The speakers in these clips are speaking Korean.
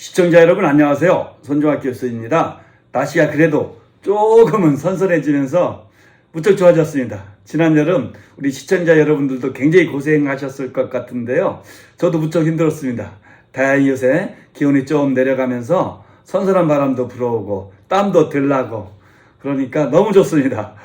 시청자 여러분 안녕하세요. 손종학 교수입니다. 날씨가 그래도 조금은 선선해지면서 무척 좋아졌습니다. 지난 여름 우리 시청자 여러분들도 굉장히 고생하셨을 것 같은데요. 저도 무척 힘들었습니다. 다행히 요새 기온이 좀 내려가면서 선선한 바람도 불어오고 땀도 덜 나고 그러니까 너무 좋습니다.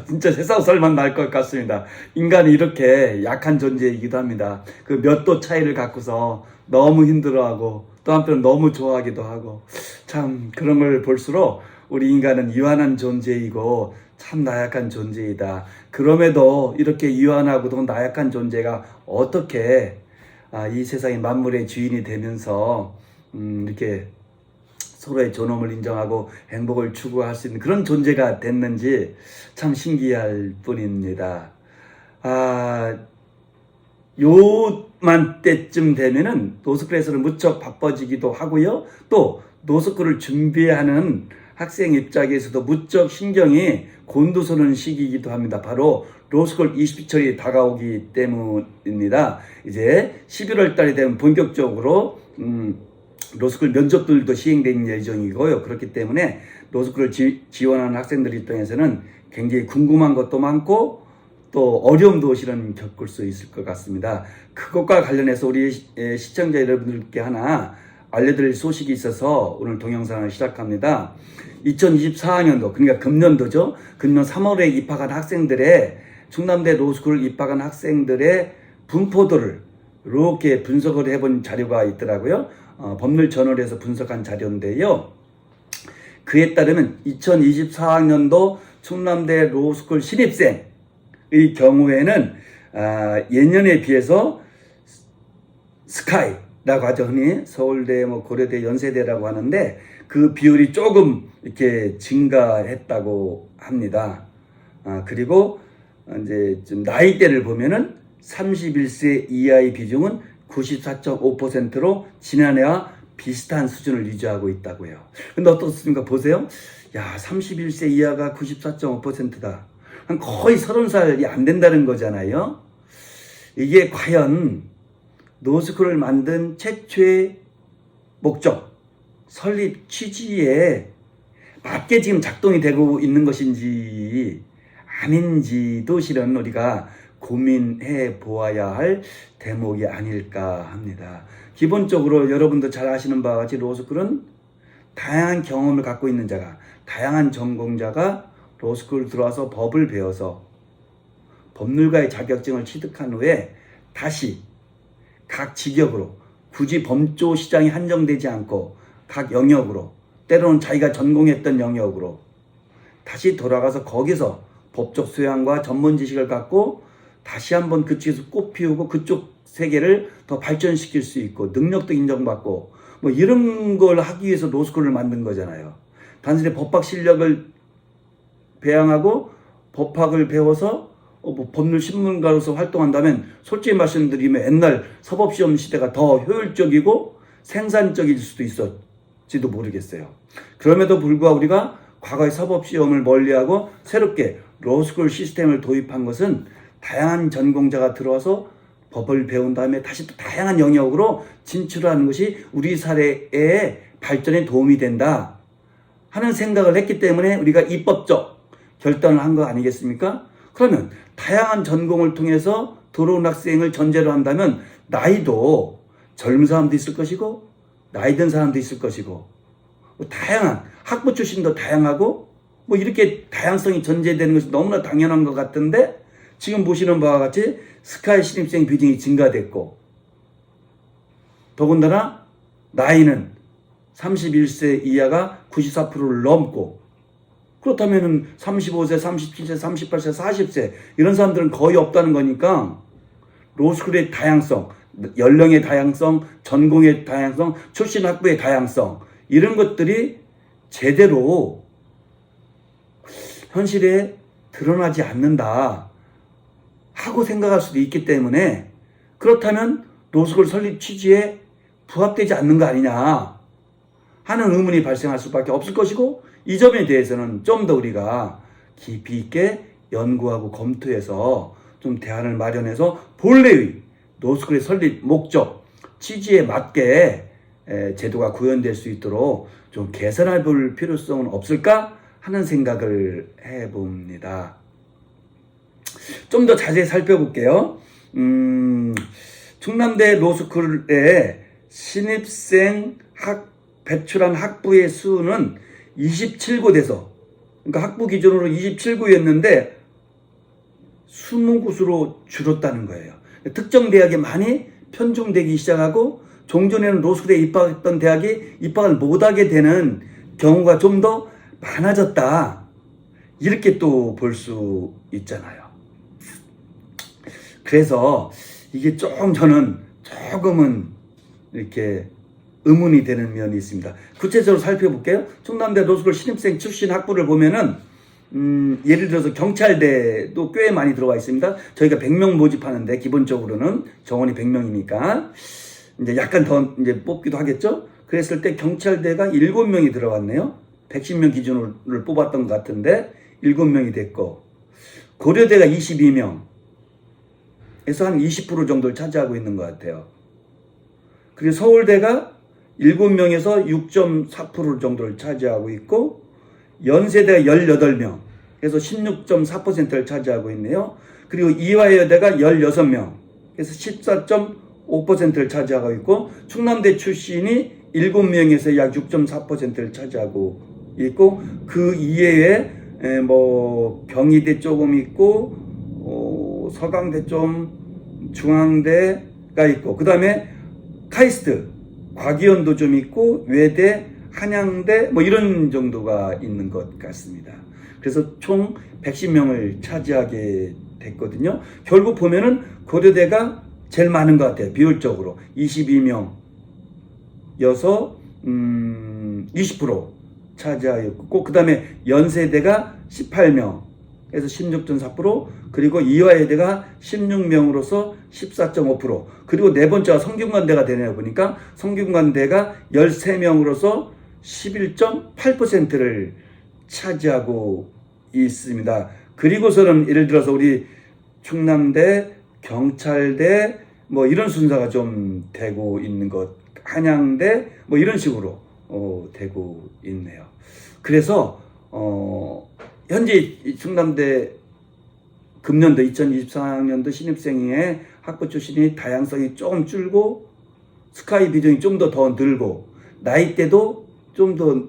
진짜 새싹설만 날 것 같습니다. 인간이 이렇게 약한 존재이기도 합니다. 그 몇 도 차이를 갖고서 너무 힘들어하고 또 한편 너무 좋아하기도 하고 참 그런 걸 볼수록 우리 인간은 유한한 존재이고 참 나약한 존재이다. 그럼에도 이렇게 유한하고도 나약한 존재가 어떻게 이 세상의 만물의 주인이 되면서 이렇게 서로의 존엄을 인정하고 행복을 추구할 수 있는 그런 존재가 됐는지 참 신기할 뿐입니다. 요만 때쯤 되면은 노스쿨에서는 무척 바빠지기도 하고요. 또 노스쿨을 준비하는 학생 입장에서도 무척 신경이 곤두서는 시기이기도 합니다. 바로 로스쿨 20시철이 다가오기 때문입니다. 이제 11월 달이 되면 본격적으로 로스쿨 면접들도 시행된 예정이고요. 그렇기 때문에 로스쿨을 지원하는 학생들 입장에서는 굉장히 궁금한 것도 많고 또 어려움도 실은 겪을 수 있을 것 같습니다. 그것과 관련해서 우리 시청자 여러분들께 하나 알려드릴 소식이 있어서 오늘 동영상을 시작합니다. 2024학년도 그러니까 금년도죠. 금년 3월에 입학한 학생들의 충남대 로스쿨 입학한 학생들의 분포도를 이렇게 분석을 해본 자료가 있더라고요. 법률저널에서 분석한 자료인데요. 그에 따르면 2024학년도 충남대 로스쿨 신입생의 경우에는 예년에 비해서 스카이라고 하죠. 흔히 서울대, 고려대, 연세대라고 하는데 그 비율이 조금 이렇게 증가했다고 합니다. 그리고 이제 좀 나이대를 보면은 31세 이하의 비중은 94.5%로 지난해와 비슷한 수준을 유지하고 있다고요. 근데 어떻습니까? 보세요. 31세 이하가 94.5%다. 거의 30살이 안 된다는 거잖아요. 이게 과연 노스쿨을 만든 최초의 목적, 설립 취지에 맞게 지금 작동이 되고 있는 것인지 아닌지도 실은 우리가 고민해 보아야 할 대목이 아닐까 합니다. 기본적으로 여러분도 잘 아시는 바와 같이 로스쿨은 다양한 경험을 갖고 있는 자가, 다양한 전공자가 로스쿨 들어와서 법을 배워서 법률가의 자격증을 취득한 후에 다시 각 직역으로 굳이 법조 시장이 한정되지 않고 각 영역으로 때로는 자기가 전공했던 영역으로 다시 돌아가서 거기서 법적 소양과 전문 지식을 갖고 다시 한번 그쪽에서 꽃피우고 그쪽 세계를 더 발전시킬 수 있고 능력도 인정받고 이런 걸 하기 위해서 로스쿨을 만든 거잖아요. 단순히 법학 실력을 배양하고 법학을 배워서 법률 신문가로서 활동한다면 솔직히 말씀드리면 옛날 사법시험 시대가 더 효율적이고 생산적일 수도 있었지도 모르겠어요. 그럼에도 불구하고 우리가 과거의 사법시험을 멀리하고 새롭게 로스쿨 시스템을 도입한 것은 다양한 전공자가 들어와서 법을 배운 다음에 다시 또 다양한 영역으로 진출하는 것이 우리 사회의 발전에 도움이 된다 하는 생각을 했기 때문에 우리가 입법적 결단을 한 거 아니겠습니까? 그러면 다양한 전공을 통해서 들어온 학생을 전제로 한다면 나이도 젊은 사람도 있을 것이고 나이 든 사람도 있을 것이고 다양한 학부 출신도 다양하고 이렇게 다양성이 전제되는 것이 너무나 당연한 것 같은데 지금 보시는 바와 같이 스카이 신입생 비중이 증가됐고 더군다나 나이는 31세 이하가 94%를 넘고 그렇다면 35세, 37세, 38세, 40세 이런 사람들은 거의 없다는 거니까 로스쿨의 다양성, 연령의 다양성, 전공의 다양성, 출신 학부의 다양성 이런 것들이 제대로 현실에 드러나지 않는다 하고 생각할 수도 있기 때문에 그렇다면 로스쿨 설립 취지에 부합되지 않는 거 아니냐 하는 의문이 발생할 수밖에 없을 것이고 이 점에 대해서는 좀 더 우리가 깊이 있게 연구하고 검토해서 좀 대안을 마련해서 본래의 노스쿨의 설립 목적, 취지에 맞게 제도가 구현될 수 있도록 좀 개선해 볼 필요성은 없을까 하는 생각을 해봅니다. 좀 더 자세히 살펴볼게요. 충남대 로스쿨에 신입생 배출한 학부의 수는 27곳에서, 그러니까 학부 기준으로 27구였는데 20곳으로 줄었다는 거예요. 특정 대학에 많이 편중되기 시작하고 종전에는 로스쿨에 입학했던 대학이 입학을 못하게 되는 경우가 좀 더 많아졌다. 이렇게 또 볼 수 있잖아요. 그래서 이게 저는 조금은 이렇게 의문이 되는 면이 있습니다. 구체적으로 살펴볼게요. 충남대 로스쿨 신입생 출신 학부를 보면은 예를 들어서 경찰대도 꽤 많이 들어와 있습니다. 저희가 100명 모집하는데 기본적으로는 정원이 100명이니까 이제 약간 더 이제 뽑기도 하겠죠. 그랬을 때 경찰대가 7명이 들어왔네요. 110명 기준으로 뽑았던 것 같은데 7명이 됐고, 고려대가 22명에서 한 20% 정도를 차지하고 있는 것 같아요. 그리고 서울대가 7명에서 6.4% 정도를 차지하고 있고, 연세대가 18명, 그래서 16.4%를 차지하고 있네요. 그리고 이화여대가 16명, 그래서 14.5%를 차지하고 있고, 충남대 출신이 7명에서 약 6.4%를 차지하고 있고, 그 이외에 경희대 조금 있고, 서강대 좀, 중앙대가 있고, 그 다음에 카이스트, 과기원도 좀 있고, 외대, 한양대 이런 정도가 있는 것 같습니다. 그래서 총 110명을 차지하게 됐거든요. 결국 보면은 고려대가 제일 많은 것 같아요. 비율적으로 22명여서 20% 차지하였고, 그 다음에 연세대가 18명에서 16.4%, 그리고 이화여대가 16명으로서 14.5%, 그리고 네 번째가 성균관대가 되네요. 보니까 성균관대가 13명으로서 11.8%를 차지하고 있습니다. 그리고서는 예를 들어서 우리 충남대, 경찰대 이런 순서가 좀 되고 있는 것, 한양대 이런 식으로 되고 있네요. 그래서 현재 충남대 금년도 2024학년도 신입생의 학부 출신이 다양성이 조금 줄고, 스카이 비중이 좀 더 늘고, 나이대도 좀 더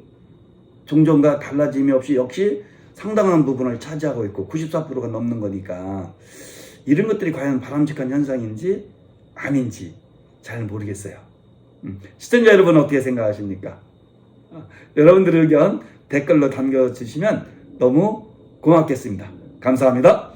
종전과 달라짐이 없이 역시 상당한 부분을 차지하고 있고 94%가 넘는 거니까, 이런 것들이 과연 바람직한 현상인지 아닌지 잘 모르겠어요. 시청자 여러분 어떻게 생각하십니까? 여러분들의 의견 댓글로 남겨주시면 너무 고맙겠습니다. 감사합니다.